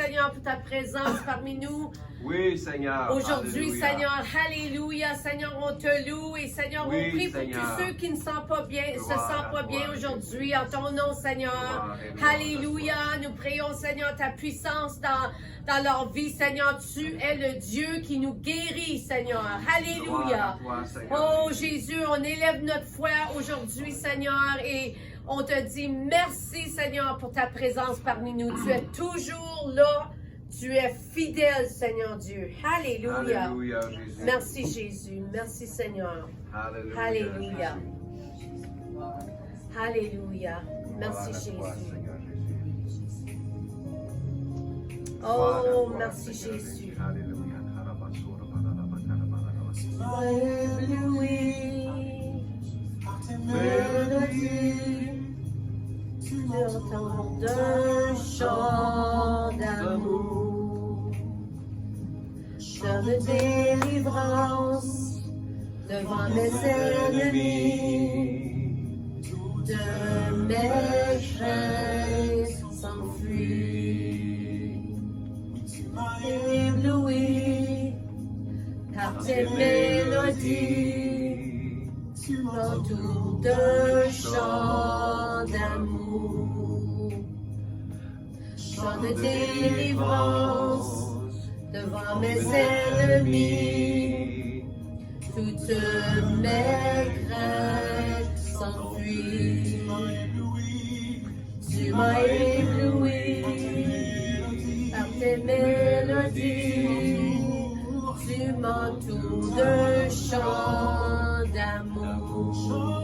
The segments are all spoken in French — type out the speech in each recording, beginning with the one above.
Seigneur, pour ta présence parmi nous. Oui, Seigneur. Aujourd'hui, Alléluia. Seigneur, alléluia, Seigneur, on te loue et Seigneur, Oui, on prie pour Seigneur. tous ceux qui ne sentent pas bien, se Gloire sentent à pas toi, bien aujourd'hui, en ton nom, Seigneur. Gloire et gloire à Alléluia, nous prions, Seigneur, ta puissance dans leur vie, Seigneur. Tu es le Dieu qui nous guérit, Seigneur. Gloire Alléluia. à toi, Seigneur. Oh Jésus, on élève notre foi aujourd'hui, Seigneur, et on te dit merci, Seigneur, pour ta présence parmi nous. Tu es toujours là. Tu es fidèle, Seigneur Dieu. Alléluia. Alléluia, Jésus. Merci, Jésus. Merci, Seigneur. Alléluia. Alléluia. Jésus. Alléluia. Merci, Gloire à toi, Jésus. Seigneur Jésus. Gloire à Oh, toi, merci, Seigneur Jésus. Alléluia. Sur ton d'un chant d'amour, chant de délivrance devant mes ennemis, de mes craintes s'enfuient. Tu m'as ébloui par tes mélodies, tu m'entoures d'un chant d'amour, chant de délivrance devant mes ennemis. Toutes mes craintes s'enfuient. Tu m'as ébloui par tes mélodies, tu m'entoures d'un chant d'amour,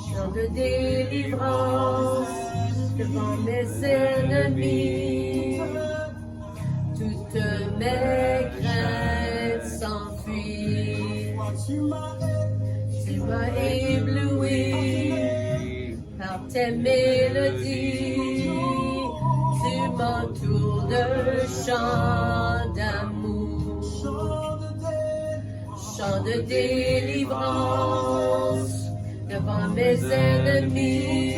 chant de délivrance devant mes ennemis. Toutes mes craintes s'enfuient. Tu m'as ébloui par tes mélodies, tu m'entoures d'un chant d'amour, chant de délivrance devant mes ennemis.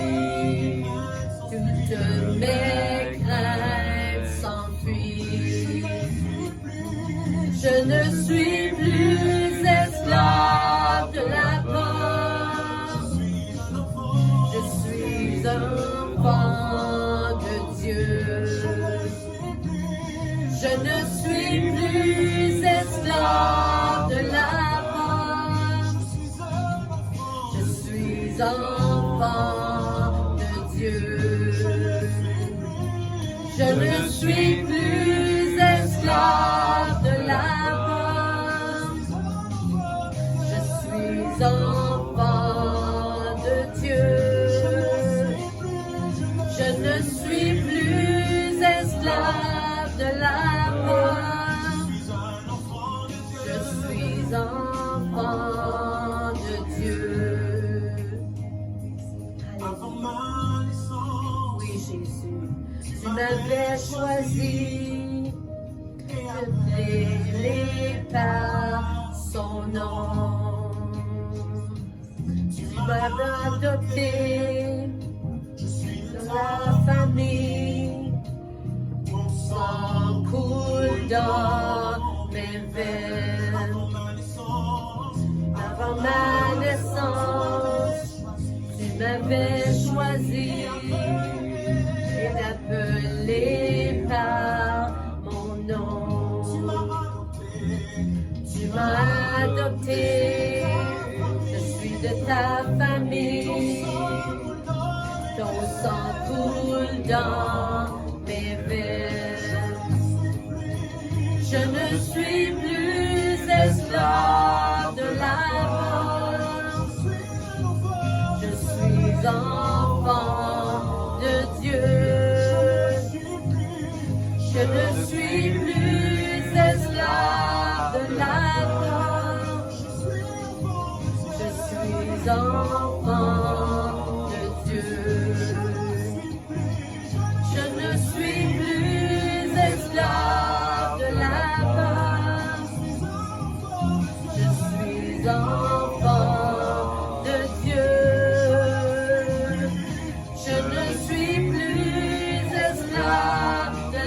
Toutes mes craintes s'enfuient. Je ne suis plus esclave de la peur. Je suis enfant de Dieu. Je ne suis plus esclave de la peur. Je suis enfant de Dieu. Je ne suis plus esclave de la peur. Je suis enfant de Dieu. Je ne suis plus esclave de la peur. Je suis enfant de Dieu. Oui, Jésus, tu m'avais choisi, appelé par son nom. Tu m'avais adopté dans la famille. Ton sang coule dans mes veines. Avant ma naissance, tu m'avais choisi et appelé par mon nom. Tu m'as adopté, je suis de ta famille. Ton sang coule dans mes veines. Je ne suis plus esclave de la peur. Je suis enfant de Dieu. Je ne suis plus esclave de la peur. Je suis enfant de Dieu. Je ne suis plus esclave de la peur. Je suis enfant de Dieu. Je ne suis plus esclave de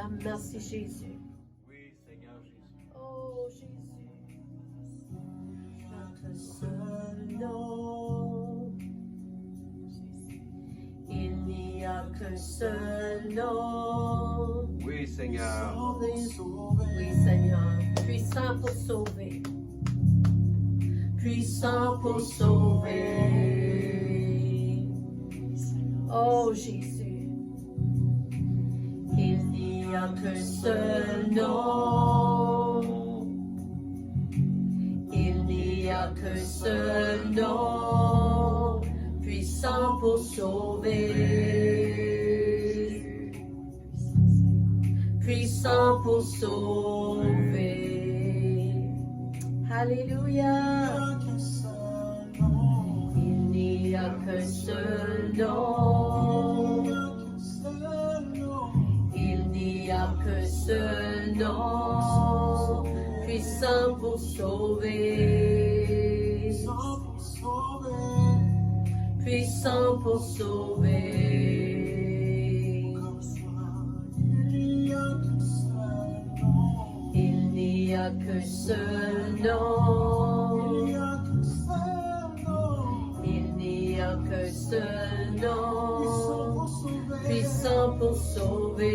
Alléluia. Merci Jésus. Oui, Seigneur Jésus. Oh Jésus. Notre seul nom. Il n'y a qu'un seul nom. Oui, Seigneur. Oui, Seigneur. Puissant pour sauver. Puissant pour sauver. Oh Jésus. Il n'y a qu'un seul nom. Il n'y a qu'un seul nom. Puissant pour sauver. Puissant pour sauver. Alléluia. Il n'y a qu'un seul nom. Il n'y a qu'un seul nom. Puissant pour sauver. Puissant pour sauver. Il n'y a qu'un seul nom. Il n'y a qu'un seul nom. Puissant pour sauver.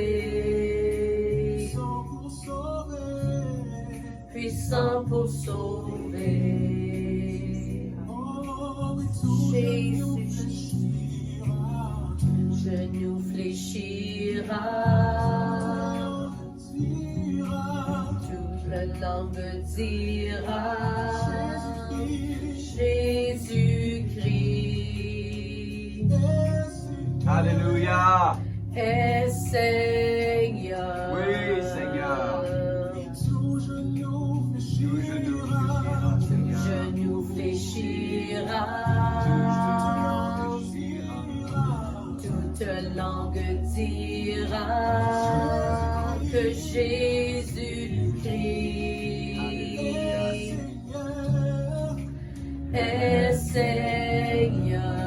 Puissant pour sauver. Jésus, genou fléchira, toute la langue dira, Jésus-Christ Alléluia. est Seigneur. Oui, Seigneur. Tout genou fléchira, Seigneur. Genou fléchira. Toute langue dira que Jésus-Christ est Seigneur.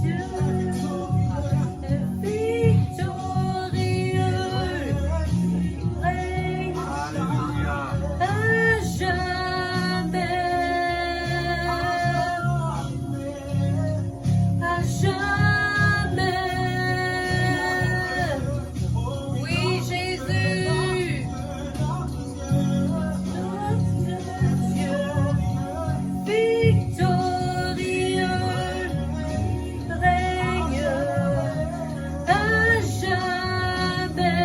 Dieu est victorieux, règne Alléluia. à jamais. À jamais. Oui, Jésus. Notre Dieu victorieux règne à jamais.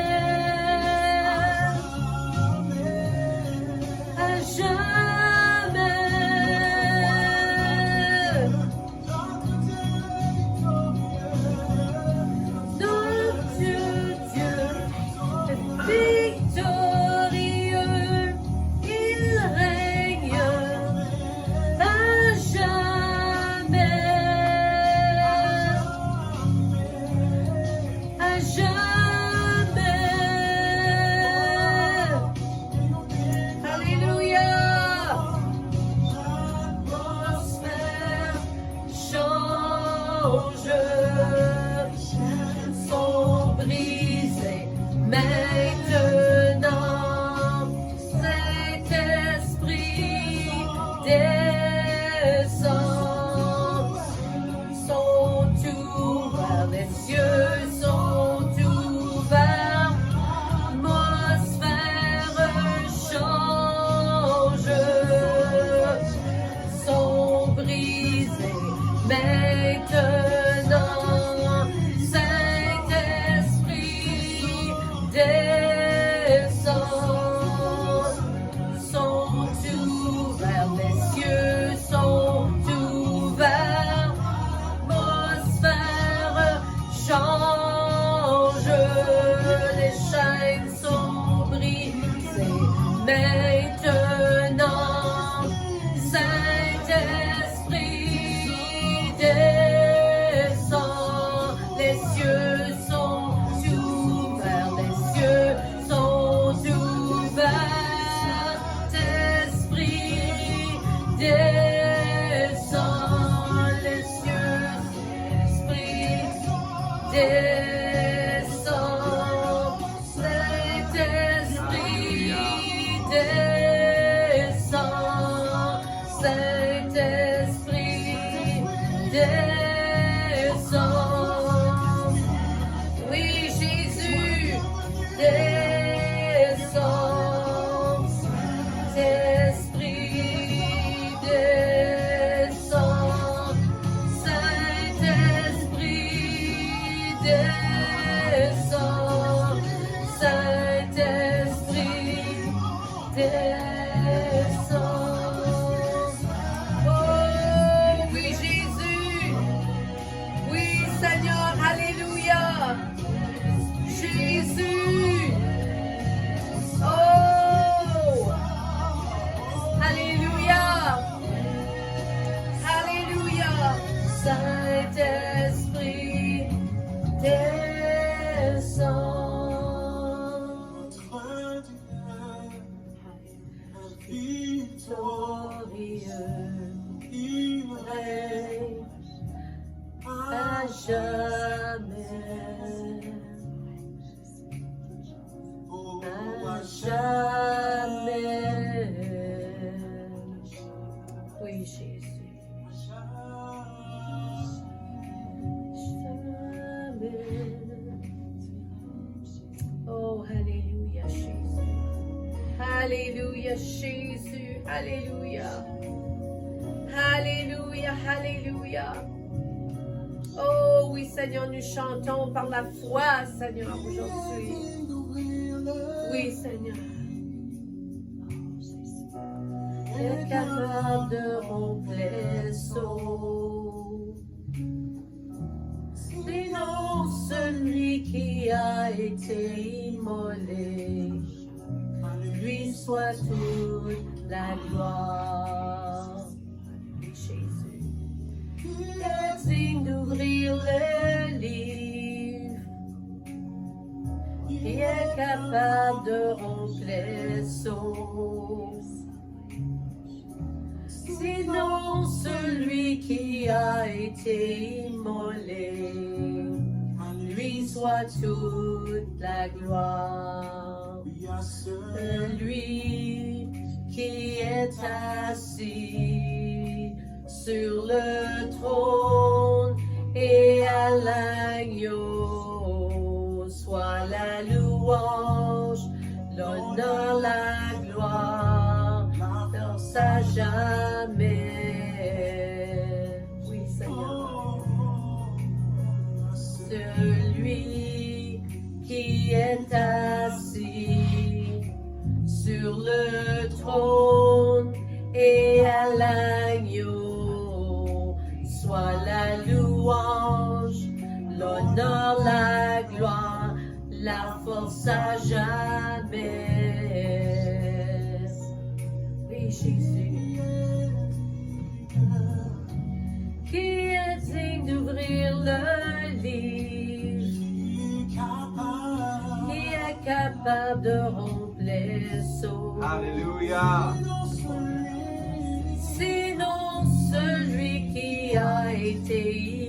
À jamais. Notre Dieu est victorieux, il règne à jamais. À jamais. Alléluia. L'atmosphère change, sont brisés maintenant. Saint-Esprit descend, sont ouverts, les cieux sont ouverts. L'atmosphère change, sont brisés maintenant. Saint-Esprit descend, sont ouverts, les cieux sont ouverts. L'atmosphère change, les chaînes sont brisées maintenant. Saint-Esprit descend, les cieux sont ouverts, les cieux sont ouverts. Saint-Esprit descend, les cieux descends. Oh oui, Jésus. Oui, Seigneur, alléluia. Jésus. Oh, alléluia. Alléluia. Saint-Esprit, descends. Victorieux, règne à jamais. À jamais. Oui, Jésus. Jamais. Oh, alléluia, Jésus. Alléluia, Jésus. Alléluia. Alléluia, alléluia. Oh oui, Seigneur, nous chantons par la foi, Seigneur, aujourd'hui. Oui, Seigneur. Tu es capable de rompre les seaux. Sinon, celui qui a été immolé, lui soit toute la gloire. Jésus, tu es digne d'ouvrir le livre, qui est capable de rompre les seaux. Sinon, celui qui a été immolé, lui soit toute la gloire. Celui qui est assis sur le trône et à l'agneau, soit la louange, l'honneur, la gloire, dans à jamais. Oui, Seigneur. Celui qui est assis sur le trône et à l'agneau, soit la louange, l'honneur, la gloire, la force à jamais. Oui, Jésus. Qui est digne d'ouvrir le livre, qui est capable de rompre les seaux. Alléluia. Sinon, celui qui a été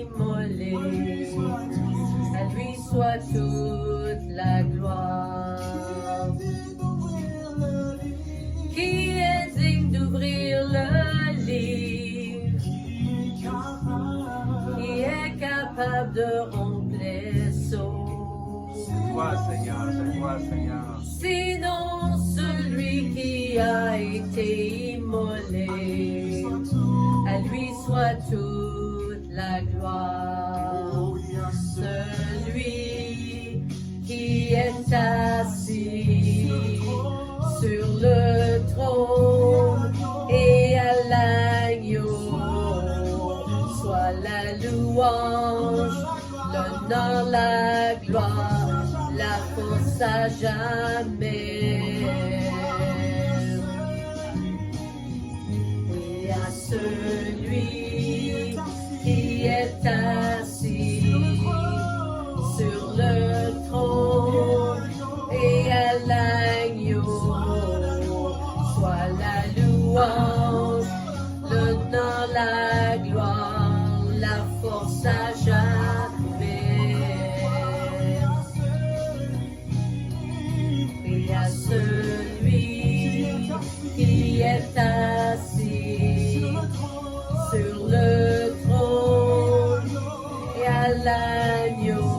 immolé, à lui soit toute la gloire. Qui est digne d'ouvrir le livre, qui est capable de rompre les seaux. C'est toi, Seigneur. C'est toi, Seigneur. Sinon, celui qui a été immolé, à lui soit toute la gloire. Celui qui est assis sur le trône et à l'agneau, soit la louange, l'honneur, la gloire, la force à jamais. Et à celui qui est assis sur le trône et à l'agneau, soit la louange, l'honneur, la gloire, la force à jamais. Et à celui qui est assis sur le trône et à l'agneau,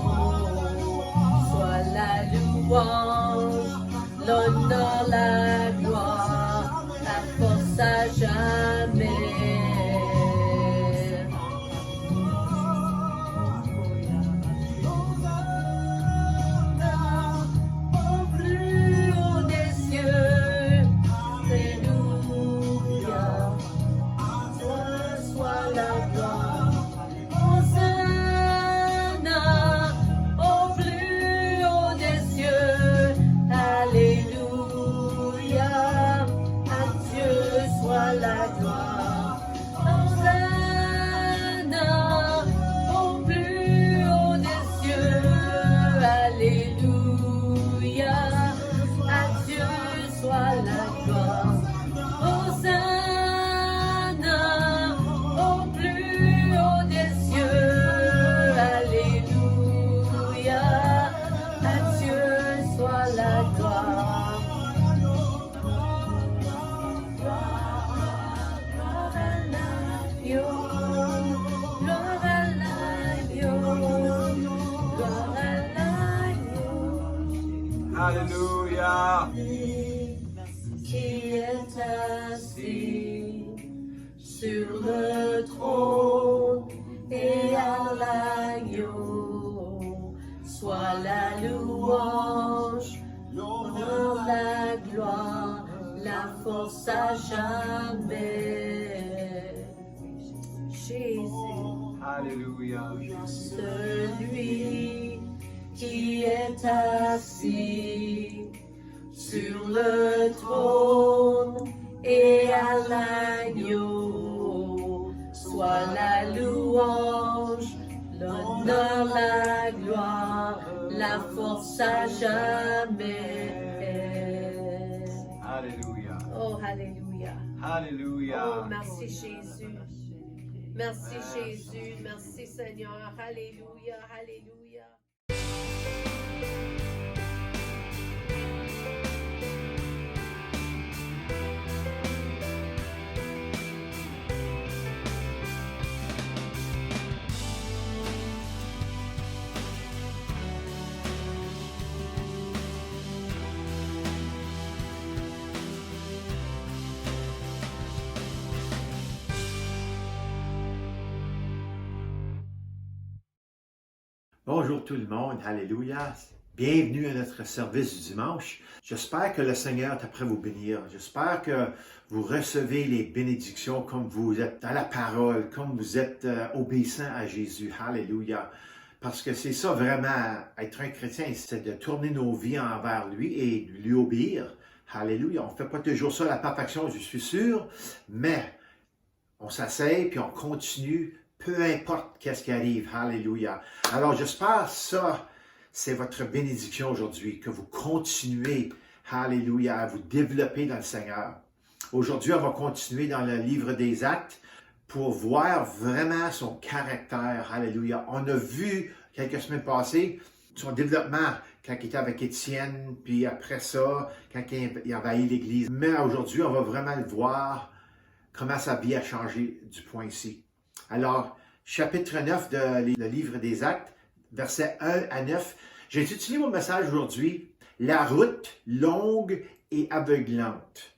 soit la louange, l'honneur, la gloire, la force à jamais. Au plus haut des cieux, Alléluia. Qui est assis sur le trône et à l'agneau, soit la louange, l'honneur, la gloire, la force à jamais. Jésus, Alléluia. celui qui est assis sur le trône et à l'agneau, soit la louange, l'honneur, la gloire, la force à jamais. Alléluia. Oh, alléluia. Alléluia. Oh, merci Jésus. Merci Jésus. Merci Seigneur. Alléluia. Alléluia. Bonjour tout le monde, alléluia. Bienvenue à notre service du dimanche. J'espère que le Seigneur est prêt à vous bénir. J'espère que vous recevez les bénédictions comme vous êtes à la parole, comme vous êtes obéissant à Jésus. Alléluia. Parce que c'est ça vraiment, être un chrétien, c'est de tourner nos vies envers lui et de lui obéir. Alléluia. On ne fait pas toujours ça à la perfection, je suis sûr, mais on s'asseye puis on continue. Peu importe qu'est-ce qui arrive. Alléluia. Alors, j'espère ça, c'est votre bénédiction aujourd'hui, que vous continuez, alléluia, à vous développer dans le Seigneur. Aujourd'hui, on va continuer dans le livre des Actes pour voir vraiment son caractère. Alléluia. On a vu quelques semaines passées son développement quand il était avec Étienne, puis après ça, quand il envahit l'Église. Mais aujourd'hui, on va vraiment le voir comment sa vie a changé du point ici. Alors, chapitre 9 du livre des Actes, versets 1 à 9. J'ai utilisé mon message aujourd'hui, la route longue et aveuglante.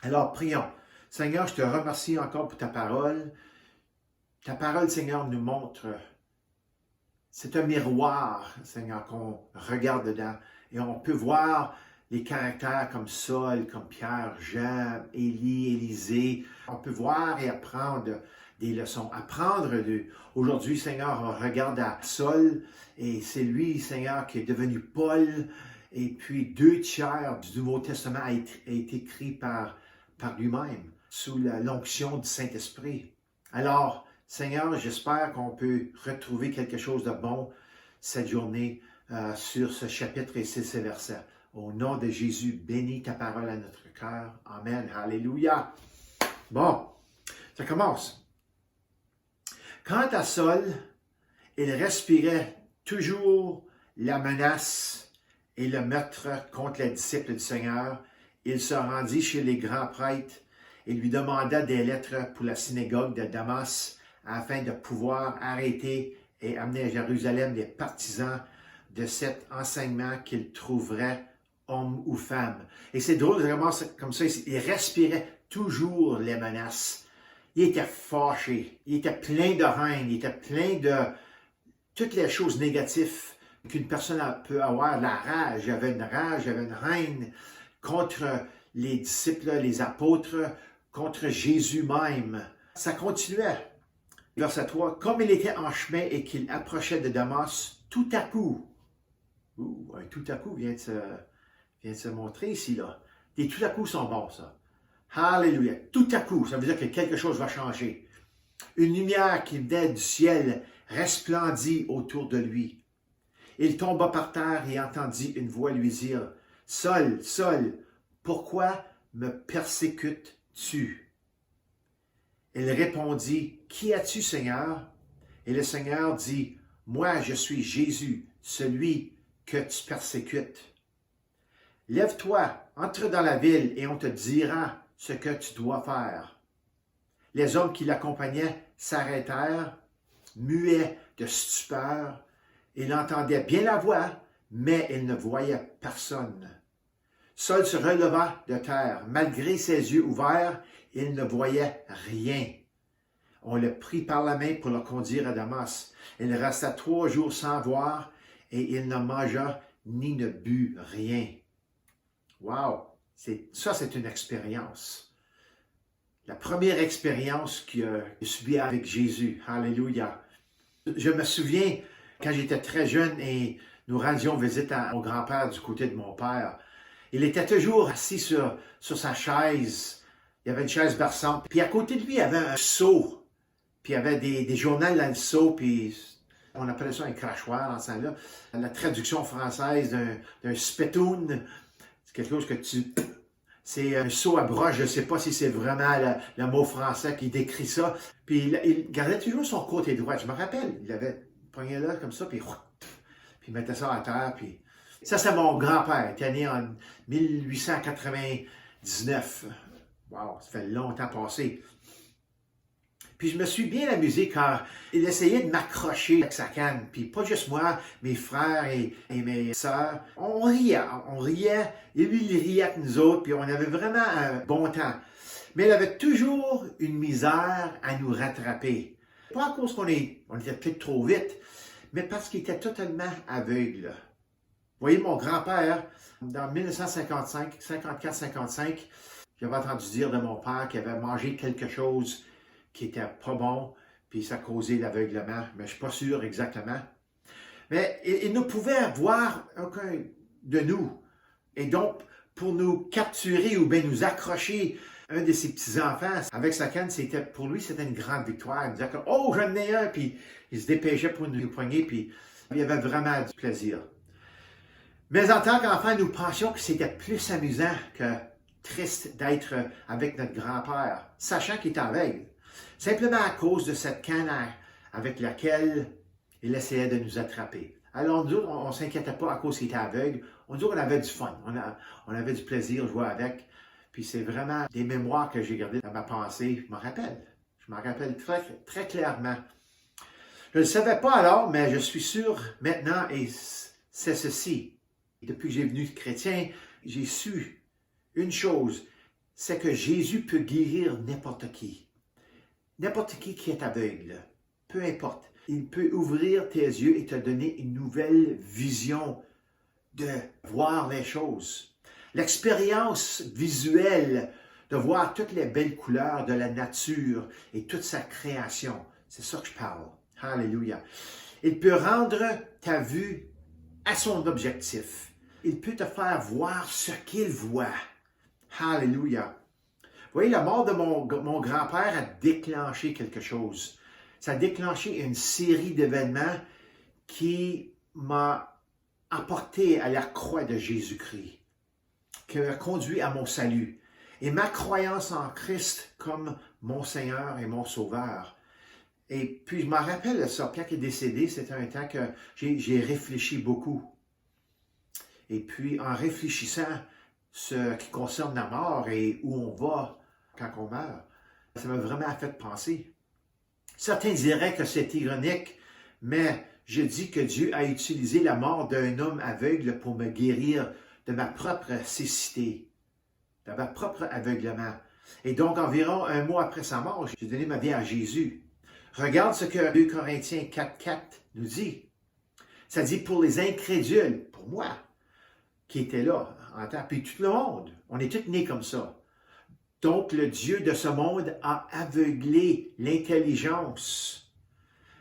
Alors, prions. Seigneur, je te remercie encore pour ta parole. Ta parole, Seigneur, nous montre, c'est un miroir, Seigneur, qu'on regarde dedans. Et on peut voir les caractères comme Saul, comme Pierre, Jean, Élie, Élisée. On peut voir et apprendre des leçons, apprendre d'eux. Aujourd'hui, Seigneur, on regarde à Saul et c'est lui, Seigneur, qui est devenu Paul. Et puis 2 tiers du Nouveau Testament a été écrit par lui-même, sous l'onction du Saint-Esprit. Alors, Seigneur, j'espère qu'on peut retrouver quelque chose de bon cette journée sur ce chapitre et ces versets. Au nom de Jésus, bénis ta parole à notre cœur. Amen. Alléluia. Bon, ça commence. Quant à Saul, il respirait toujours la menace et le meurtre contre les disciples du Seigneur. Il se rendit chez les grands prêtres et lui demanda des lettres pour la synagogue de Damas afin de pouvoir arrêter et amener à Jérusalem les partisans de cet enseignement qu'il trouverait homme ou femme. Et c'est drôle, vraiment, comme ça, il respirait toujours les menaces. Il était fâché, il était plein de haine, il était plein de toutes les choses négatives qu'une personne peut avoir, la rage. Il y avait une rage, il y avait une haine contre les disciples, les apôtres, contre Jésus même. Ça continuait. Verset 3, comme il était en chemin et qu'il approchait de Damas, tout à coup, un tout à coup vient de se montrer ici, là. Les tout à coup sont bons, ça. Alléluia. Tout à coup, ça veut dire que quelque chose va changer. Une lumière qui venait du ciel resplendit autour de lui. Il tomba par terre et entendit une voix lui dire, « Saul, Saul, pourquoi me persécutes-tu? » Il répondit, « Qui as-tu, Seigneur? » Et le Seigneur dit, « Moi, je suis Jésus, celui que tu persécutes. Lève-toi, entre dans la ville et on te dira ce que tu dois faire. » Les hommes qui l'accompagnaient s'arrêtèrent, muets de stupeur. Ils entendaient bien la voix, mais ils ne voyaient personne. Saul se releva de terre. Malgré ses yeux ouverts, il ne voyait rien. On le prit par la main pour le conduire à Damas. Il resta 3 jours sans voir et il ne mangea ni ne but rien. Wow! Ça, c'est une expérience. La première expérience qu'il a subie avec Jésus. Alléluia! Je me souviens, quand j'étais très jeune et nous rendions visite à mon grand-père du côté de mon père, il était toujours assis sur sa chaise. Il y avait une chaise berçante. Puis à côté de lui, il y avait un seau. Puis il y avait des journaux dans le seau. Puis on appelait ça un crachoir dans ce temps-là. La traduction française d'un spittoon, c'est quelque chose que tu... C'est un seau à broche. Je ne sais pas si c'est vraiment le mot français qui décrit ça. Puis il gardait toujours son côté droit. Je me rappelle, il avait pogné là comme ça, puis il mettait ça à terre. Puis... Ça, c'est mon grand-père. Il était né en 1899. Wow, ça fait longtemps passé. Puis je me suis bien amusé quand il essayait de m'accrocher avec sa canne. Puis pas juste moi, mes frères et mes sœurs. On riait. Et lui, il riait avec nous autres. Puis on avait vraiment un bon temps. Mais il avait toujours une misère à nous rattraper. Pas à cause qu'on était peut-être trop vite, mais parce qu'il était totalement aveugle. Vous voyez, mon grand-père, dans 1955, 54-55, j'avais entendu dire de mon père qu'il avait mangé quelque chose qui n'était pas bon, puis ça causait l'aveuglement, mais je ne suis pas sûr exactement. Mais il ne pouvait voir aucun de nous. Et donc, pour nous capturer ou bien nous accrocher, un de ses petits-enfants, avec sa canne, pour lui, c'était une grande victoire. Il disait que, oh, j'en ai un, puis il se dépêchait pour nous poigner, puis il avait vraiment du plaisir. Mais en tant qu'enfant, nous pensions que c'était plus amusant que triste d'être avec notre grand-père, sachant qu'il était aveugle. Simplement à cause de cette canne avec laquelle il essayait de nous attraper. Alors, nous, on ne s'inquiétait pas à cause qu'il était aveugle. On dit qu'on avait du fun. On avait du plaisir de jouer avec. Puis c'est vraiment des mémoires que j'ai gardées dans ma pensée. Je m'en rappelle très, très clairement. Je ne le savais pas alors, mais je suis sûr maintenant, et c'est ceci. Depuis que j'ai devenu chrétien, j'ai su une chose, c'est que Jésus peut guérir n'importe qui. N'importe qui est aveugle, peu importe. Il peut ouvrir tes yeux et te donner une nouvelle vision de voir les choses. L'expérience visuelle de voir toutes les belles couleurs de la nature et toute sa création. C'est ça que je parle. Alléluia. Il peut rendre ta vue à son objectif. Il peut te faire voir ce qu'il voit. Alléluia. Vous voyez, la mort de mon grand-père a déclenché quelque chose. Ça a déclenché une série d'événements qui m'a apporté à la croix de Jésus-Christ, qui m'a conduit à mon salut. Et ma croyance en Christ comme mon Seigneur et mon Sauveur. Et puis, je me rappelle de ça, quand il est décédé, c'était un temps que j'ai réfléchi beaucoup. Et puis, en réfléchissant ce qui concerne la mort et où on va quand on meurt, ça m'a vraiment fait penser. Certains diraient que c'est ironique, mais je dis que Dieu a utilisé la mort d'un homme aveugle pour me guérir de ma propre cécité, de ma propre aveuglement. Et donc, environ un mois après sa mort, j'ai donné ma vie à Jésus. Regarde ce que 2 Corinthiens 4.4 nous dit. Ça dit pour les incrédules, pour moi, qui était là, en temps, puis tout le monde. On est tous nés comme ça. Donc, le Dieu de ce monde a aveuglé l'intelligence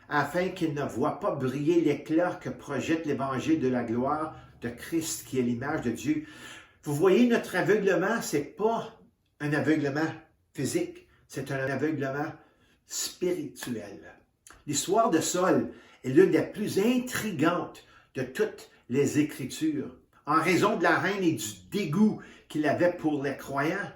afin qu'il ne voit pas briller l'éclat que projette l'évangile de la gloire de Christ, qui est l'image de Dieu. Vous voyez, notre aveuglement, ce n'est pas un aveuglement physique, c'est un aveuglement spirituel. L'histoire de Saul est l'une des plus intrigantes de toutes les Écritures. En raison de la haine et du dégoût qu'il avait pour les croyants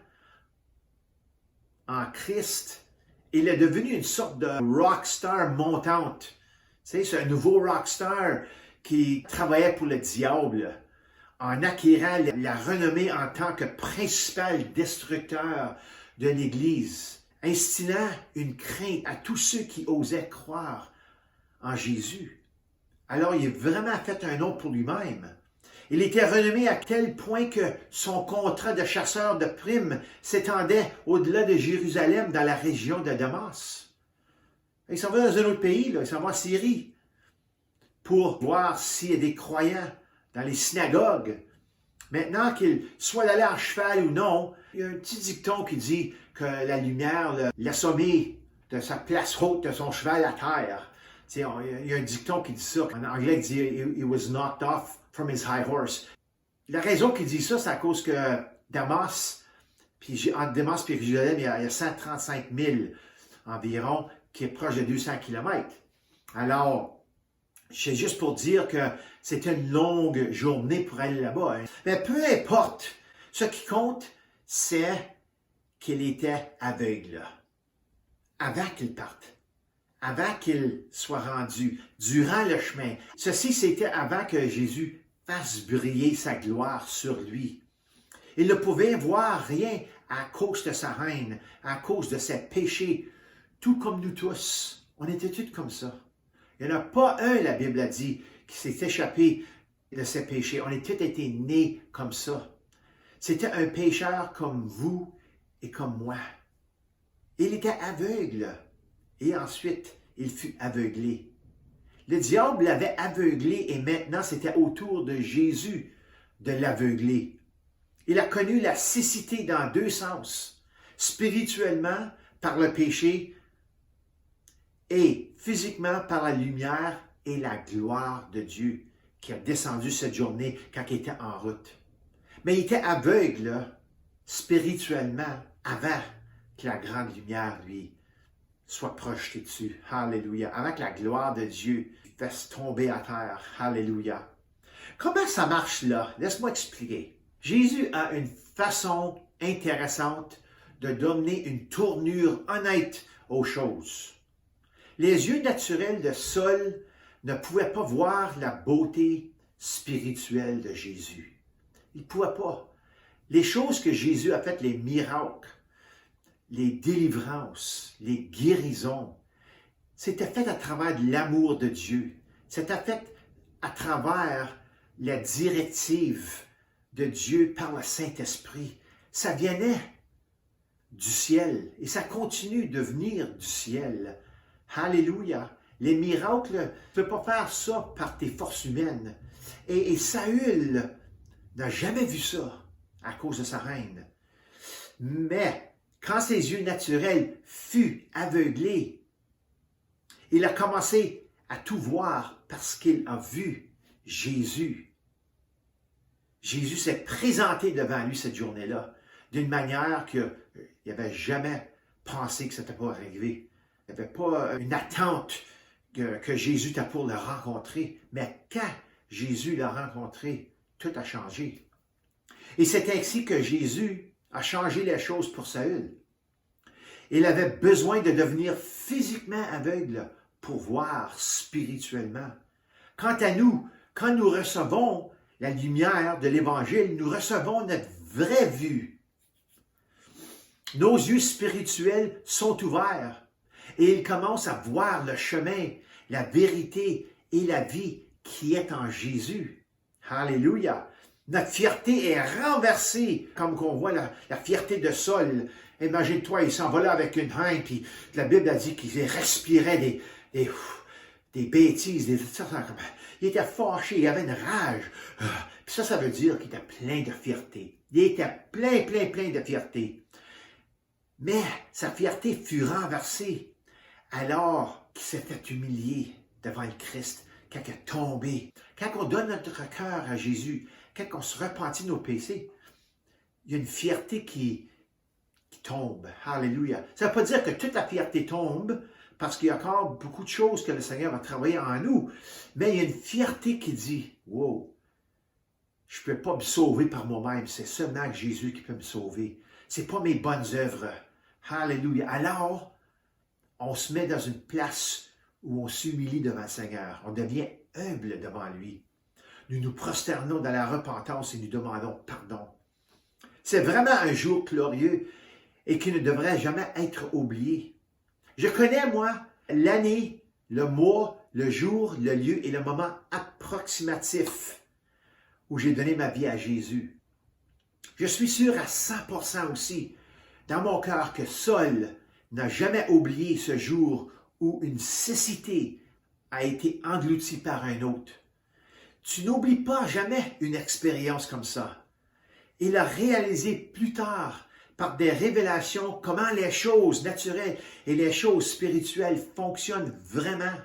en Christ, il est devenu une sorte de rockstar montante. Tu sais, c'est un nouveau rockstar qui travaillait pour le diable en acquérant la renommée en tant que principal destructeur de l'Église, instillant une crainte à tous ceux qui osaient croire en Jésus. Alors, il a vraiment fait un nom pour lui-même. Il était renommé à tel point que son contrat de chasseur de primes s'étendait au-delà de Jérusalem, dans la région de Damas. Il s'en va dans un autre pays, là. Il s'en va en Syrie, pour voir s'il y a des croyants dans les synagogues. Maintenant qu'il soit allé en cheval ou non, il y a un petit dicton qui dit que la lumière l'a assommé de sa place haute de son cheval à terre. Il y a un dicton qui dit ça. En anglais, il dit « He was knocked off from his high horse ». La raison qu'il dit ça, c'est à cause que Damas, puis entre Damas et Jérusalem, il y a 135 000 environ, qui est proche de 200 km. Alors, c'est juste pour dire que c'était une longue journée pour aller là-bas. Hein. Mais peu importe, ce qui compte, c'est qu'il était aveugle. Avant qu'il parte, avant qu'il soit rendu, durant le chemin. Ceci, c'était avant que Jésus fasse briller sa gloire sur lui. Il ne pouvait voir rien à cause de sa haine, à cause de ses péchés, tout comme nous tous. On était tous comme ça. Il n'y en a pas un, la Bible a dit, qui s'est échappé de ses péchés. On a tous été nés comme ça. C'était un pécheur comme vous et comme moi. Il était aveugle. Et ensuite, il fut aveuglé. Le diable l'avait aveuglé et maintenant, c'était au tour de Jésus de l'aveugler. Il a connu la cécité dans deux sens. Spirituellement, par le péché, et physiquement par la lumière et la gloire de Dieu qui a descendu cette journée quand il était en route. Mais il était aveugle spirituellement avant que la grande lumière lui soit projetée dessus. Alléluia. Avant que la gloire de Dieu fasse tomber à terre. Alléluia. Comment ça marche là? Laisse-moi expliquer. Jésus a une façon intéressante de donner une tournure honnête aux choses. Les yeux naturels de Saul ne pouvaient pas voir la beauté spirituelle de Jésus. Ils ne pouvaient pas. Les choses que Jésus a faites, les miracles, les délivrances, les guérisons, c'était fait à travers de l'amour de Dieu. C'était fait à travers la directive de Dieu par le Saint-Esprit. Ça venait du ciel et ça continue de venir du ciel. Alléluia! Les miracles, tu ne peux pas faire ça par tes forces humaines. Et Saül n'a jamais vu ça à cause de sa reine. Mais quand ses yeux naturels furent aveuglés, il a commencé à tout voir parce qu'il a vu Jésus. Jésus s'est présenté devant lui cette journée-là d'une manière qu'il n'avait jamais pensé que ça n'était pas arrivé. Il n'y avait pas une attente que Jésus était pour le rencontrer. Mais quand Jésus l'a rencontré, tout a changé. Et c'est ainsi que Jésus a changé les choses pour Saül. Il avait besoin de devenir physiquement aveugle pour voir spirituellement. Quant à nous, quand nous recevons la lumière de l'Évangile, nous recevons notre vraie vue. Nos yeux spirituels sont ouverts et ils commencent à voir le chemin, la vérité et la vie qui est en Jésus. Alléluia! Notre fierté est renversée, comme qu'on voit la fierté de Saul. Imagine-toi, il s'en va là avec une haine, puis la Bible a dit qu'il respirait des bêtises, il était fâché, il avait une rage. Puis ça veut dire qu'il était plein de fierté. Il était plein de fierté. Mais sa fierté fut renversée alors qu'il s'est fait humilier devant le Christ, quand il est tombé. Quand on donne notre cœur à Jésus, quand on se repentit nos péchés, il y a une fierté qui tombe. Alléluia. Ça ne veut pas dire que toute la fierté tombe, parce qu'il y a encore beaucoup de choses que le Seigneur va travailler en nous. Mais il y a une fierté qui dit, « Wow, je ne peux pas me sauver par moi-même, c'est seulement Jésus qui peut me sauver. Ce n'est pas mes bonnes œuvres. » Alléluia. Alors, on se met dans une place où on s'humilie devant le Seigneur. On devient humble devant lui. Nous nous prosternons dans la repentance et nous demandons pardon. C'est vraiment un jour glorieux et qui ne devrait jamais être oublié. Je connais, moi, l'année, le mois, le jour, le lieu et le moment approximatif où j'ai donné ma vie à Jésus. Je suis sûr à 100% aussi, dans mon cœur, que Saul n'a jamais oublié ce jour où une cécité a été engloutie par un autre. Tu n'oublies pas jamais une expérience comme ça. Il a réalisé plus tard, par des révélations, comment les choses naturelles et les choses spirituelles fonctionnent vraiment.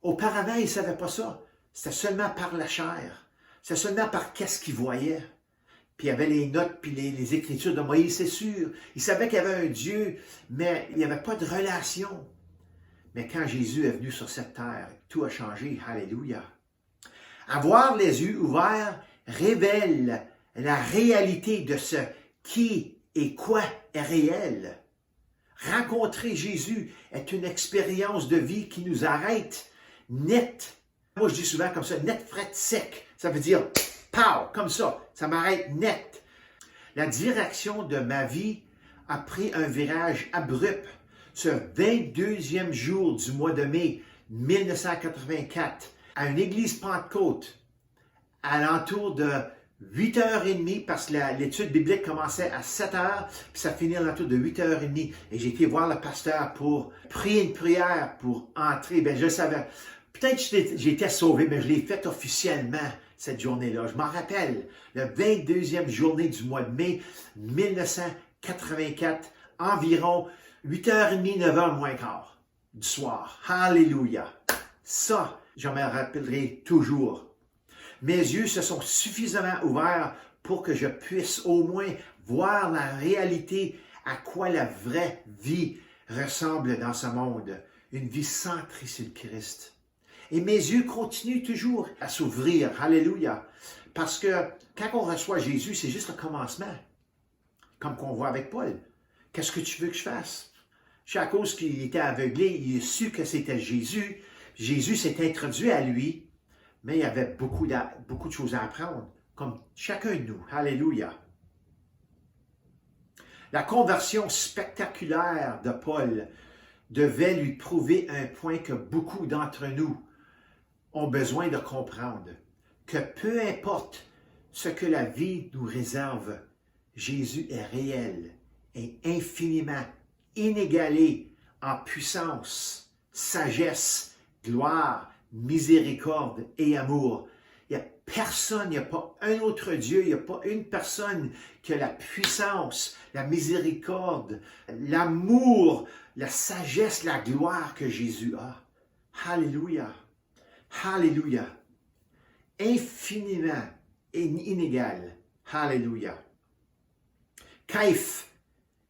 Auparavant, il ne savait pas ça. C'était seulement par la chair. C'était seulement par qu'est-ce qu'il voyait. Puis il y avait les notes, puis les écritures de Moïse, c'est sûr. Il savait qu'il y avait un Dieu, mais il n'y avait pas de relation. Mais quand Jésus est venu sur cette terre, tout a changé. Alléluia. Avoir les yeux ouverts révèle la réalité de ce qui et quoi est réel. Rencontrer Jésus est une expérience de vie qui nous arrête net. Moi, je dis souvent comme ça, net, fret, sec. Ça veut dire, pow, comme ça m'arrête net. La direction de ma vie a pris un virage abrupt ce 22e jour du mois de mai 1984 à une église Pentecôte à l'entour de 8h30 parce que l'étude biblique commençait à 7h puis ça finit à l'entour de 8h30 et j'ai été voir le pasteur pour prier une prière pour entrer. Bien, je savais, peut-être que j'étais sauvé, mais je l'ai fait officiellement cette journée-là. Je m'en rappelle, le 22e journée du mois de mai 1984, environ 8h30, 9h moins quart du soir. Alléluia! Ça, je me rappellerai toujours. Mes yeux se sont suffisamment ouverts pour que je puisse au moins voir la réalité à quoi la vraie vie ressemble dans ce monde. Une vie centrée sur le Christ. Et mes yeux continuent toujours à s'ouvrir. Alléluia. Parce que quand on reçoit Jésus, c'est juste le commencement. Comme qu'on voit avec Paul. Qu'est-ce que tu veux que je fasse? À cause qu'il était aveuglé, il a su que c'était Jésus. Jésus s'est introduit à lui. Mais il y avait beaucoup de choses à apprendre, comme chacun de nous. Alléluia. La conversion spectaculaire de Paul devait lui prouver un point que beaucoup d'entre nous ont besoin de comprendre, que peu importe ce que la vie nous réserve, Jésus est réel et infiniment inégalé en puissance, sagesse, gloire, miséricorde et amour. Il n'y a personne, il n'y a pas un autre Dieu, il n'y a pas une personne qui a la puissance, la miséricorde, l'amour, la sagesse, la gloire que Jésus a. Alléluia. Alléluia. Infiniment inégal. Alléluia. Caïphe,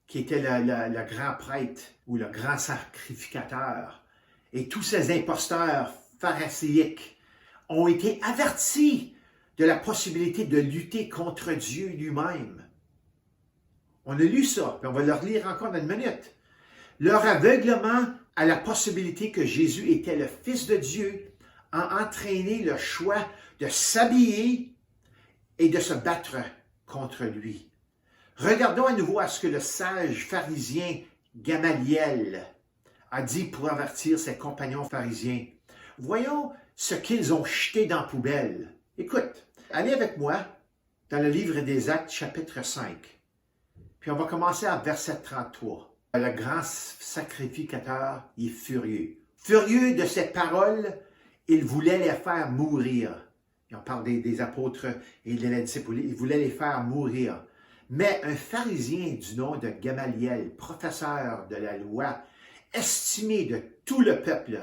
qui était le grand prêtre ou le grand sacrificateur, et tous ces imposteurs phariséiques ont été avertis de la possibilité de lutter contre Dieu lui-même. On a lu ça, puis on va le relire encore dans une minute. Leur aveuglement à la possibilité que Jésus était le Fils de Dieu a entraîné le choix de s'habiller et de se battre contre lui. Regardons à nouveau à ce que le sage pharisien Gamaliel a dit pour avertir ses compagnons pharisiens. Voyons ce qu'ils ont jeté dans la poubelle. Écoute, allez avec moi dans le livre des Actes, chapitre 5. Puis on va commencer à verset 33. Le grand sacrificateur est furieux. Furieux de ces paroles, il voulait les faire mourir. Et on parle des apôtres et des disciples. Il voulait les faire mourir. Mais un pharisien du nom de Gamaliel, professeur de la loi, estimé de tout le peuple,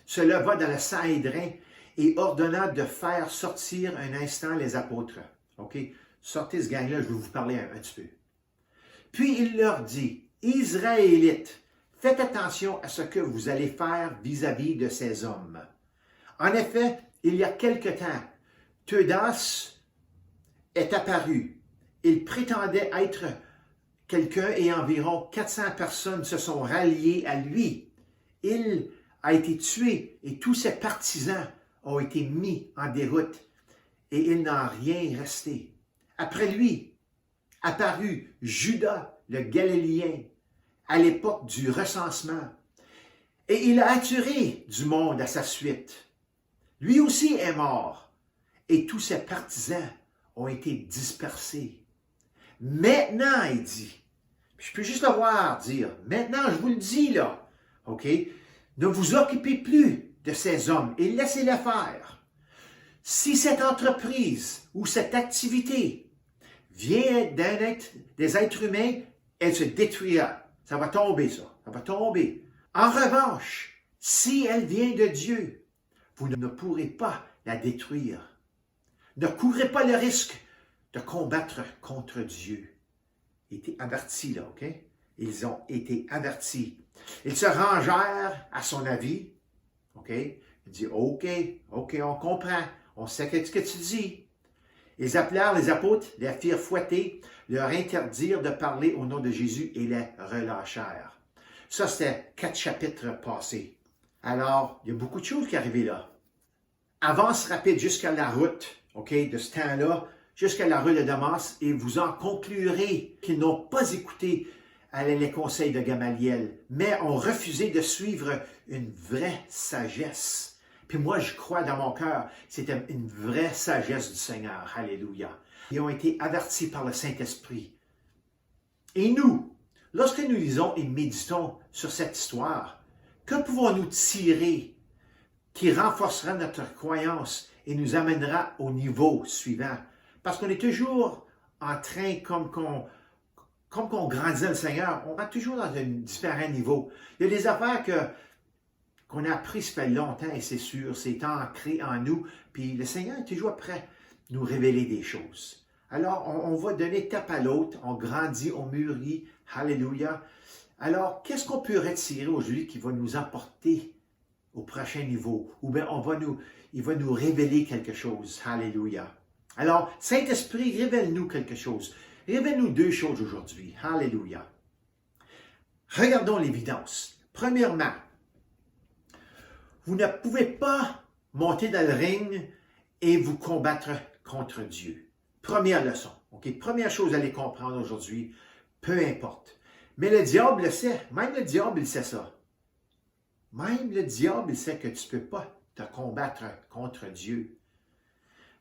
se leva dans le Sanhédrin et ordonna de faire sortir un instant les apôtres. OK? Sortez ce gang-là, je vais vous parler un petit peu. Puis il leur dit, Israélites, faites attention à ce que vous allez faire vis-à-vis de ces hommes. En effet, il y a quelque temps, Theudas est apparu. Il prétendait être quelqu'un et environ 400 personnes se sont ralliées à lui. Il a été tué et tous ses partisans ont été mis en déroute et il n'en a rien resté. Après lui, apparut Judas le Galiléen à l'époque du recensement et il a attiré du monde à sa suite. Lui aussi est mort et tous ses partisans ont été dispersés. Maintenant, il dit, je peux juste le voir dire, maintenant, je vous le dis là, OK? Ne vous occupez plus de ces hommes et laissez-les faire. Si cette entreprise ou cette activité vient des êtres humains, elle se détruira. Ça va tomber, ça. Ça va tomber. En revanche, si elle vient de Dieu, vous ne pourrez pas la détruire. Ne courez pas le risque de combattre contre Dieu. Ils étaient avertis, là, OK? Ils ont été avertis. Ils se rangèrent à son avis, OK? Il dit, OK, on comprend. On sait ce que tu dis. Ils appelèrent les apôtres, les firent fouetter, leur interdirent de parler au nom de Jésus et les relâchèrent. Ça, c'était 4 chapitres passés. Alors, il y a beaucoup de choses qui arrivaient là. Avance rapide jusqu'à la route, OK, de ce temps-là, jusqu'à la rue de Damas, et vous en conclurez qu'ils n'ont pas écouté les conseils de Gamaliel, mais ont refusé de suivre une vraie sagesse. Puis moi, je crois dans mon cœur, c'était une vraie sagesse du Seigneur. Alléluia. Ils ont été avertis par le Saint-Esprit. Et nous, lorsque nous lisons et méditons sur cette histoire, que pouvons-nous tirer qui renforcera notre croyance et nous amènera au niveau suivant? Parce qu'on est toujours en train, comme qu'on grandit dans le Seigneur, on va toujours dans un différent niveau. Il y a des affaires qu'on a appris, ça fait longtemps, et c'est sûr, c'est ancré en nous, puis le Seigneur est toujours prêt à nous révéler des choses. Alors, on va d'une étape à l'autre, on grandit, on mûrit, alléluia. Alors, qu'est-ce qu'on peut retirer aujourd'hui qui va nous apporter au prochain niveau? Ou bien il va nous révéler quelque chose, alléluia. Alors, Saint-Esprit, révèle-nous quelque chose. Révèle-nous 2 choses aujourd'hui, alléluia. Regardons l'évidence. Premièrement, vous ne pouvez pas monter dans le ring et vous combattre contre Dieu. Première leçon. OK? Première chose à aller comprendre aujourd'hui, peu importe. Mais le diable le sait. Même le diable, il sait ça. Même le diable, il sait que tu ne peux pas te combattre contre Dieu.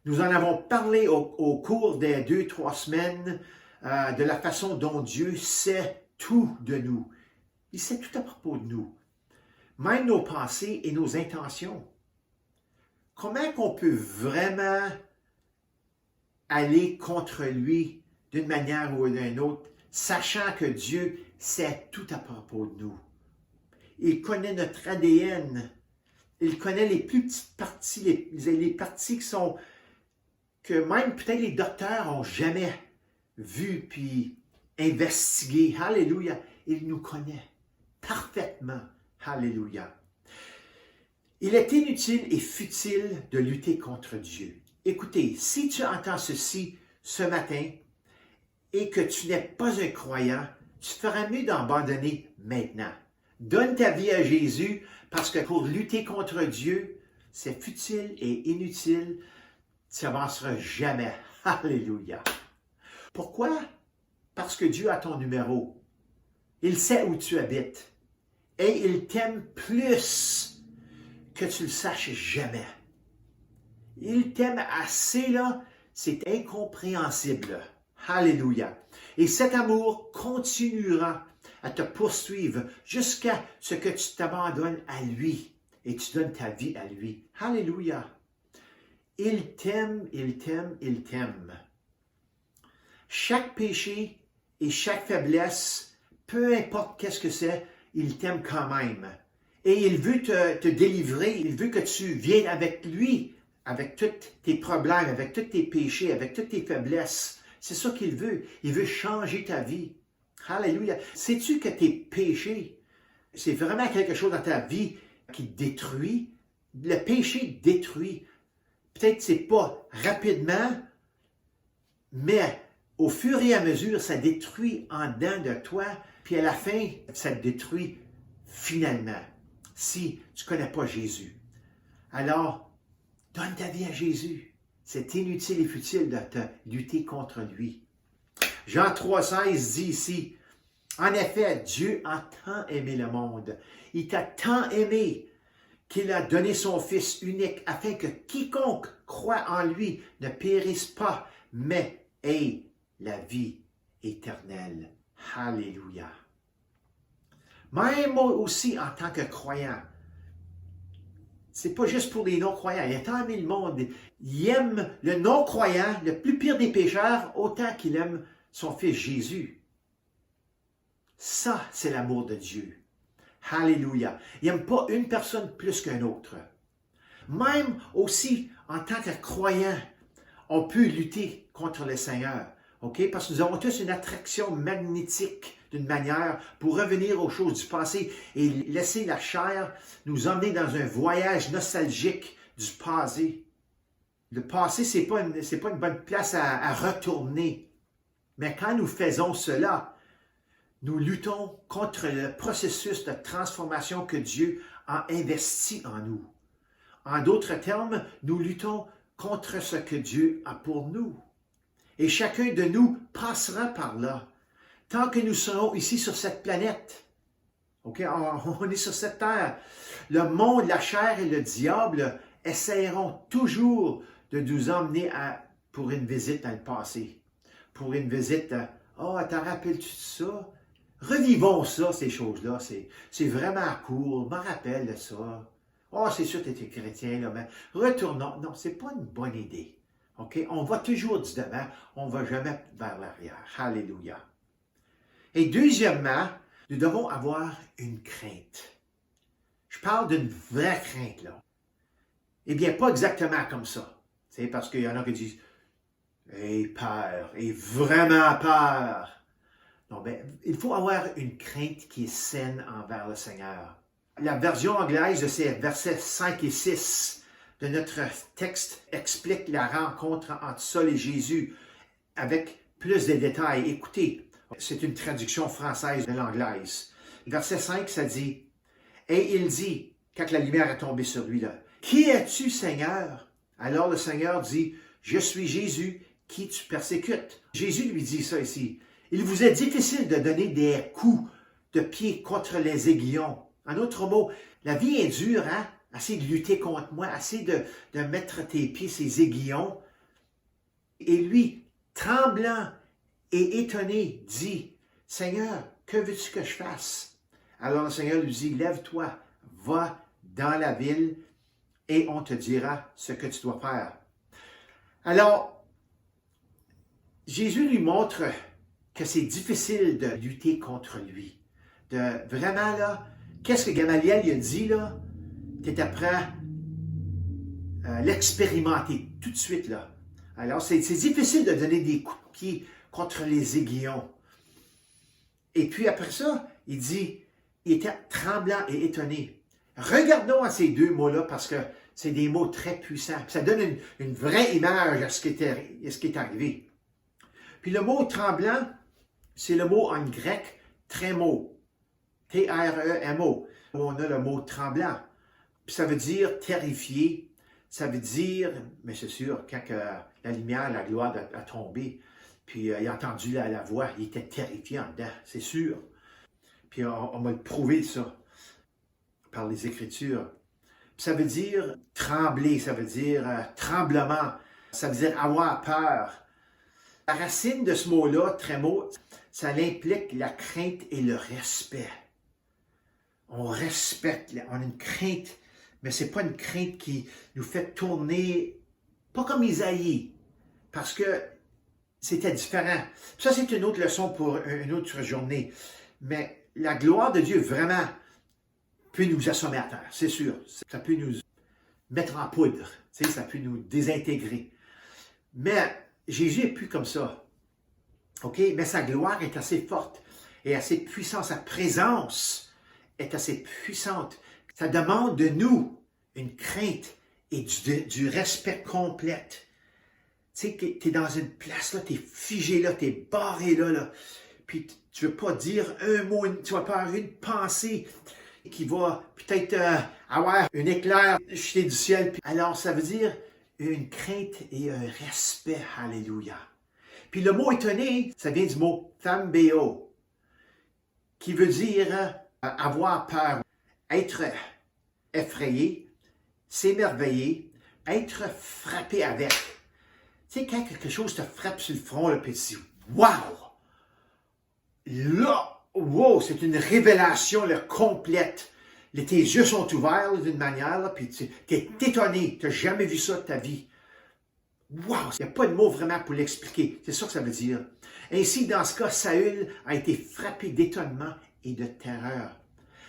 Nous en avons parlé au cours des 2-3 semaines de la façon dont Dieu sait tout de nous. Il sait tout à propos de nous. Même nos pensées et nos intentions. Comment qu'on peut vraiment aller contre lui d'une manière ou d'une autre, sachant que Dieu sait tout à propos de nous? Il connaît notre ADN. Il connaît les plus petites parties, les parties que même peut-être les docteurs n'ont jamais vues puis investiguées. Alléluia. Il nous connaît parfaitement. Alléluia. Il est inutile et futile de lutter contre Dieu. Écoutez, si tu entends ceci ce matin et que tu n'es pas un croyant, tu feras mieux d'abandonner maintenant. Donne ta vie à Jésus parce que pour lutter contre Dieu, c'est futile et inutile. Tu n'avanceras jamais. Alléluia. Pourquoi? Parce que Dieu a ton numéro. Il sait où tu habites. Et il t'aime plus que tu le saches jamais. Il t'aime assez, là, c'est incompréhensible. Alléluia. Et cet amour continuera à te poursuivre jusqu'à ce que tu t'abandonnes à lui et tu donnes ta vie à lui. Alléluia. Il t'aime, il t'aime, il t'aime. Chaque péché et chaque faiblesse, peu importe qu'est-ce que c'est, il t'aime quand même. Et il veut te délivrer, il veut que tu viennes avec lui, avec tous tes problèmes, avec tous tes péchés, avec toutes tes faiblesses. C'est ça qu'il veut. Il veut changer ta vie. Alléluia. Sais-tu que tes péchés, c'est vraiment quelque chose dans ta vie qui te détruit? Le péché détruit. Peut-être c'est pas rapidement, mais au fur et à mesure, ça détruit en dedans de toi, puis à la fin, ça te détruit finalement, si tu ne connais pas Jésus. Alors, donne ta vie à Jésus. C'est inutile et futile de te lutter contre lui. Jean 3,16 dit ici, « En effet, Dieu a tant aimé le monde. Il t'a tant aimé qu'il a donné son Fils unique afin que quiconque croit en lui ne périsse pas, mais ait la vie éternelle. Alléluia. Même moi aussi, en tant que croyant, c'est pas juste pour les non-croyants. Il a tant aimé le monde. Il aime le non-croyant, le plus pire des pécheurs, autant qu'il aime son Fils Jésus. Ça, c'est l'amour de Dieu. Alléluia. Il n'aime pas une personne plus qu'une autre. Même aussi, en tant que croyant, on peut lutter contre le Seigneur. OK? Parce que nous avons tous une attraction magnétique d'une manière pour revenir aux choses du passé et laisser la chair nous emmener dans un voyage nostalgique du passé. Le passé, ce n'est pas une bonne place à retourner. Mais quand nous faisons cela, nous luttons contre le processus de transformation que Dieu a investi en nous. En d'autres termes, nous luttons contre ce que Dieu a pour nous. Et chacun de nous passera par là. Tant que nous serons ici sur cette planète, OK, on est sur cette terre, le monde, la chair et le diable essaieront toujours de nous emmener pour une visite dans le passé. Pour une visite à « Oh, t'en rappelles-tu de ça? » Revivons ça, ces choses-là. C'est vraiment cool. Je me rappelle de ça. Oh, c'est sûr que tu étais chrétien, là, mais retournons. Non, ce n'est pas une bonne idée. OK? On va toujours du devant. On ne va jamais vers l'arrière. Alléluia. Et deuxièmement, nous devons avoir une crainte. Je parle d'une vraie crainte, là. Eh bien, pas exactement comme ça. C'est parce qu'il y en a qui disent « Aie peur, aie vraiment peur. » Non, ben, il faut avoir une crainte qui est saine envers le Seigneur. La version anglaise de ces versets 5 et 6 de notre texte explique la rencontre entre Saul et Jésus avec plus de détails. Écoutez, c'est une traduction française de l'anglaise. Verset 5, ça dit « Et il dit, quand la lumière est tombée sur lui, là, « Qui es-tu, Seigneur? » Alors le Seigneur dit « Je suis Jésus, qui tu persécutes. » Jésus lui dit ça ici. Il vous est difficile de donner des coups de pied contre les aiguillons. En autre mot, la vie est dure, hein? Assez de lutter contre moi, assez de mettre tes pieds, ces aiguillons. Et lui, tremblant et étonné, dit, « Seigneur, que veux-tu que je fasse? » Alors le Seigneur lui dit, « Lève-toi, va dans la ville et on te dira ce que tu dois faire. » Alors, Jésus lui montre que c'est difficile de lutter contre lui. Vraiment, là, qu'est-ce que Gamaliel il a dit, là? Tu es prêt à l'expérimenter tout de suite, là. Alors, c'est difficile de donner des coups de pied contre les aiguillons. Et puis après ça, il dit, il était tremblant et étonné. Regardons à ces deux mots-là parce que c'est des mots très puissants. Ça donne une vraie image à ce qui est arrivé. Puis le mot tremblant, c'est le mot en grec trémo. T-R-E-M-O. On a le mot tremblant. Puis ça veut dire terrifié. Ça veut dire, mais c'est sûr, quand la lumière, la gloire a tombé, puis il a entendu la voix, il était terrifié en dedans, c'est sûr. Puis on m'a prouvé ça par les Écritures. Puis ça veut dire trembler, ça veut dire tremblement, ça veut dire avoir peur. La racine de ce mot-là, trémo, ça implique la crainte et le respect. On respecte, on a une crainte, mais ce n'est pas une crainte qui nous fait tourner, pas comme Isaïe, parce que c'était différent. Ça, c'est une autre leçon pour une autre journée. Mais la gloire de Dieu, vraiment, peut nous assommer à terre, c'est sûr. Ça peut nous mettre en poudre, ça peut nous désintégrer. Mais Jésus n'est plus comme ça. OK? Mais sa gloire est assez forte et assez puissante. Sa présence est assez puissante. Ça demande de nous une crainte et du respect complète. Tu sais, tu es dans une place, là, tu es figé là, tu es barré là, puis tu ne veux pas dire un mot, tu vas pas avoir une pensée qui va peut-être avoir un éclair jeté du ciel. Alors, ça veut dire une crainte et un respect. Alléluia. Puis le mot étonné, ça vient du mot thambeo, qui veut dire avoir peur, être effrayé, s'émerveiller, être frappé avec. Tu sais, quand quelque chose te frappe sur le front, là, puis tu dis « Wow! » Là, wow, c'est une révélation là, complète. Tes yeux sont ouverts là, d'une manière, là, puis tu es étonné, tu n'as jamais vu ça de ta vie. Wow! Il n'y a pas de mots vraiment pour l'expliquer. C'est ça que ça veut dire. Ainsi, dans ce cas, Saül a été frappé d'étonnement et de terreur.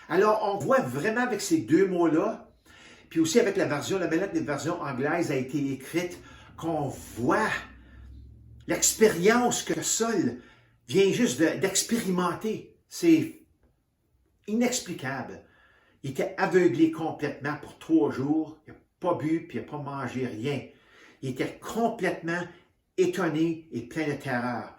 Alors, on voit vraiment avec ces deux mots-là, puis aussi avec la version anglaise a été écrite, qu'on voit l'expérience que Saül vient juste d'expérimenter. C'est inexplicable. Il était aveuglé complètement pour 3 jours. Il n'a pas bu, puis il n'a pas mangé rien. Il était complètement étonné et plein de terreur.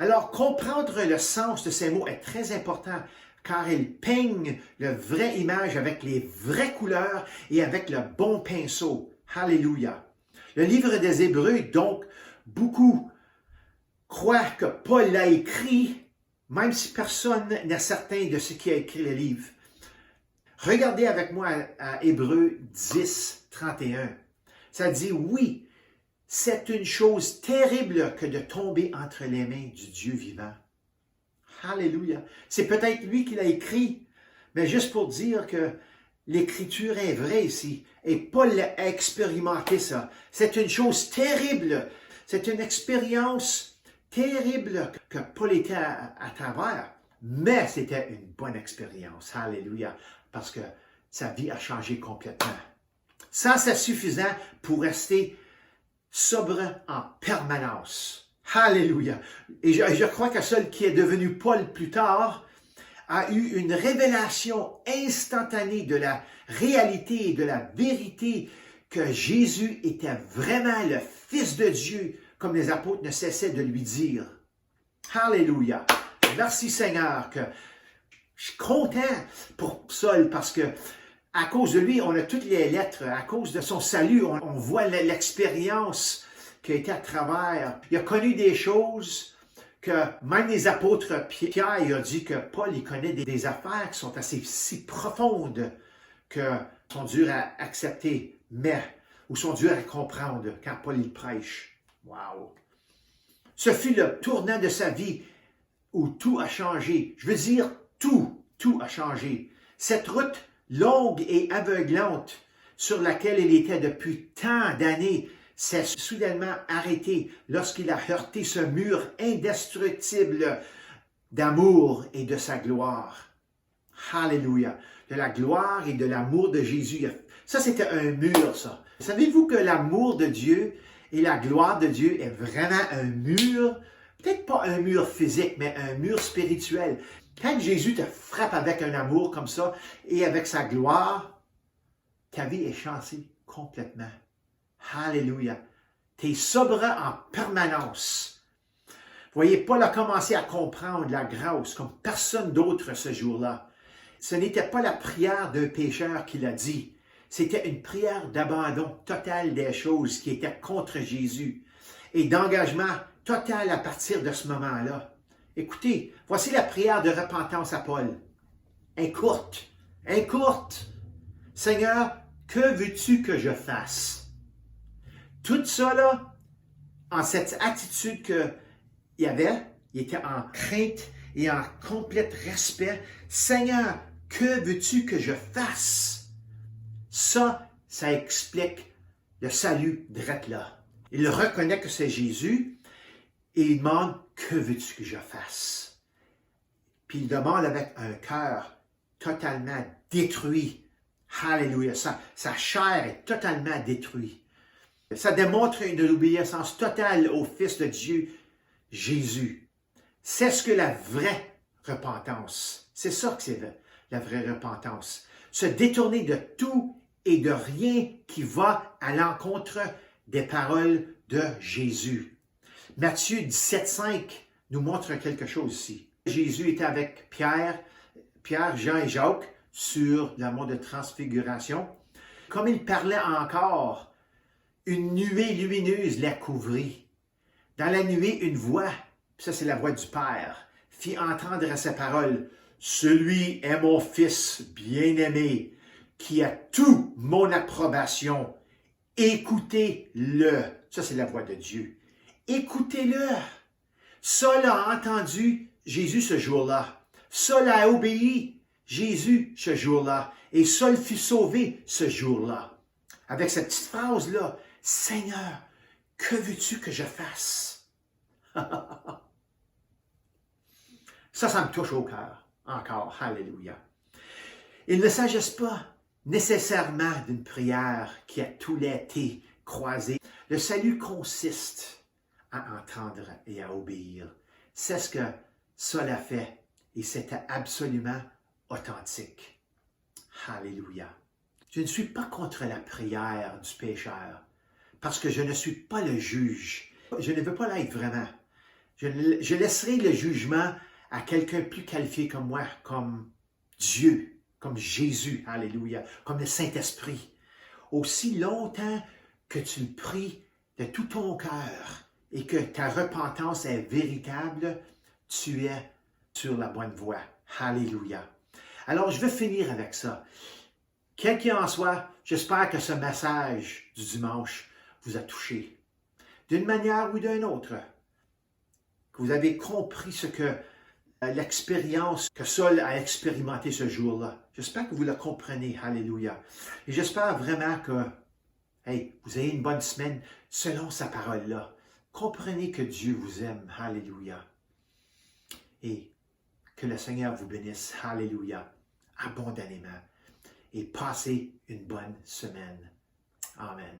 Alors, comprendre le sens de ces mots est très important, car ils peignent la vraie image avec les vraies couleurs et avec le bon pinceau. Alléluia. Le livre des Hébreux, donc, beaucoup croient que Paul l'a écrit, même si personne n'est certain de ce qui a écrit le livre. Regardez avec moi à Hébreux 10, 31. Ça dit, oui, c'est une chose terrible que de tomber entre les mains du Dieu vivant. Alléluia. C'est peut-être lui qui l'a écrit, mais juste pour dire que l'Écriture est vraie ici. Et Paul a expérimenté ça. C'est une chose terrible. C'est une expérience terrible que Paul était à travers. Mais c'était une bonne expérience. Alléluia. Parce que sa vie a changé complètement. Ça, c'est suffisant pour rester sobre en permanence. Alléluia. Et je crois que celui qui est devenu Paul plus tard a eu une révélation instantanée de la réalité et de la vérité que Jésus était vraiment le Fils de Dieu, comme les apôtres ne cessaient de lui dire. Alléluia. Merci Seigneur que je suis content pour Saul parce que à cause de lui, on a toutes les lettres. À cause de son salut, on voit l'expérience qui a été à travers. Il a connu des choses que même les apôtres, Pierre, il a dit que Paul, il connaît des affaires qui sont assez si profondes que sont dures à accepter, ou sont dures à comprendre quand Paul il prêche. Wow! Ce fut le tournant de sa vie où tout a changé. Je veux dire, tout a changé. Cette route longue et aveuglante sur laquelle il était depuis tant d'années s'est soudainement arrêtée lorsqu'il a heurté ce mur indestructible d'amour et de sa gloire. Alléluia! De la gloire et de l'amour de Jésus. Ça, c'était un mur, ça. Savez-vous que l'amour de Dieu et la gloire de Dieu est vraiment un mur? Peut-être pas un mur physique, mais un mur spirituel. Quand Jésus te frappe avec un amour comme ça et avec sa gloire, ta vie est changée complètement. Alléluia. Tu es sobre en permanence. Voyez, Paul a commencé à comprendre la grâce comme personne d'autre ce jour-là. Ce n'était pas la prière d'un pécheur qu'il a dit. C'était une prière d'abandon total des choses qui étaient contre Jésus et d'engagement total à partir de ce moment-là. Écoutez, voici la prière de repentance à Paul. Courte. Seigneur, que veux-tu que je fasse? Tout ça, là, en cette attitude qu'il avait, il était en crainte et en complet respect. Seigneur, que veux-tu que je fasse? Ça explique le salut direct là. Il reconnaît que c'est Jésus et il demande, que veux-tu que je fasse? Puis il demande avec un cœur totalement détruit. Alléluia. Sa chair est totalement détruite. Ça démontre une obéissance totale au Fils de Dieu, Jésus. C'est ce que la vraie repentance. C'est ça que c'est la vraie repentance. Se détourner de tout et de rien qui va à l'encontre des paroles de Jésus. Matthieu 17,5 nous montre quelque chose ici. Jésus était avec Pierre, Jean et Jacques sur le mont de transfiguration. Comme il parlait encore, une nuée lumineuse la couvrit. Dans la nuée, une voix, ça c'est la voix du Père, fit entendre ces paroles. « Celui est mon Fils bien-aimé, qui a toute mon approbation. Écoutez-le. Ça, c'est la voix de Dieu. Écoutez-le. Saul a entendu Jésus ce jour-là. Saul a obéi Jésus ce jour-là. Et Saul fut sauvé ce jour-là. Avec cette petite phrase-là, « Seigneur, que veux-tu que je fasse? » Ça me touche au cœur. Encore. Alléluia. Il ne s'agisse pas nécessairement d'une prière qui a tout l'été croisé. Le salut consiste à entendre et à obéir. C'est ce que Saul a fait et c'était absolument authentique. Alléluia. Je ne suis pas contre la prière du pécheur parce que je ne suis pas le juge. Je ne veux pas l'être vraiment. Je laisserai le jugement à quelqu'un plus qualifié comme moi, comme Dieu, comme Jésus, alléluia, comme le Saint-Esprit. Aussi longtemps que tu le pries de tout ton cœur et que ta repentance est véritable, tu es sur la bonne voie. Alléluia. Alors, je vais finir avec ça. Quel qu'il en soit, j'espère que ce message du dimanche vous a touché. D'une manière ou d'une autre, que vous avez compris ce que l'expérience que Saul a expérimenté ce jour-là. J'espère que vous le comprenez. Alléluia. Et j'espère vraiment que vous ayez une bonne semaine selon sa parole-là. Comprenez que Dieu vous aime. Alléluia. Et que le Seigneur vous bénisse. Alléluia. Abondamment. Et passez une bonne semaine. Amen.